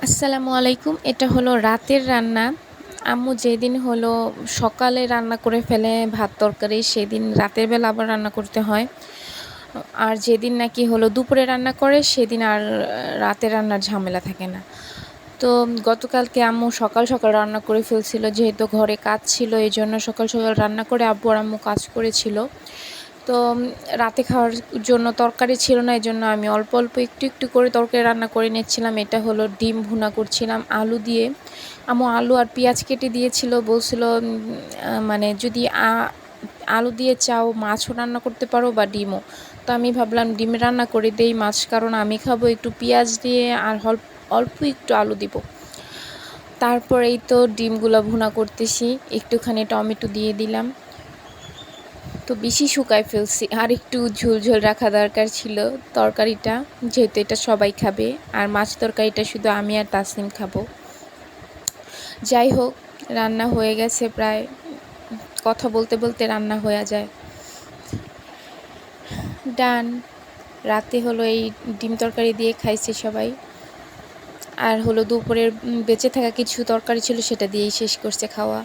আসসালামু আলাইকুম। এটা হলো রাতের রান্না। আম্মু যেদিন হলো সকালে রান্না করে ফেলে ভাত তরকারি, সেদিন রাতের বেলা আবার রান্না করতে হয়। আর যেদিন নাকি হলো দুপুরে রান্না করে সেদিন আর রাতে রান্নার ঝামেলা থাকে না। তো গতকালকে আম্মু সকাল সকাল রান্না করে ফেলছিল, যেহেতু ঘরে কাজ ছিল এজন্য সকাল সকাল রান্না করে আব্বু আর আম্মু কাজ করেছিল। তো রাতে খাওয়ার জন্য তরকারি ছিল না, এজন্য আমি অল্প অল্প একটু একটু করে তরকারি রান্না করে নিচ্ছিলাম। এটা হলো ডিম ভুনা করছিলাম আলু দিয়ে। আম্মু আলু আর পেঁয়াজ কেটে দিয়েছিল, বলছিল মানে যদি আলু দিয়ে চাও মাছও রান্না করতে পারো বা ডিমও। তো আমি ভাবলাম ডিম রান্না করে দেই মাছ, কারণ আমি খাবো একটু পেঁয়াজ দিয়ে আর অল্প একটু আলু দিব। তারপরেই তো ডিমগুলো ভুনা করতেছি, একটুখানি টমেটো দিয়ে দিলাম। তো বেশি শুকায় ফেলছি, আর একটু ঝোল ঝোল রাখা দরকার ছিল তরকারিটা, যেহেতু এটা সবাই খাবে আর মাছ তরকারিটা শুধু আমি আর তাসনিম খাবো। যাই হোক, রান্না হয়ে গেছে প্রায়, কথা বলতে বলতে রান্না হয়ে যায়। ডান। রাতে হলো এই ডিম তরকারি দিয়ে খাইছে সবাই, আর হলো দুপুরের বেঁচে থাকা কিছু তরকারি ছিল সেটা দিয়েই শেষ করছে খাওয়া।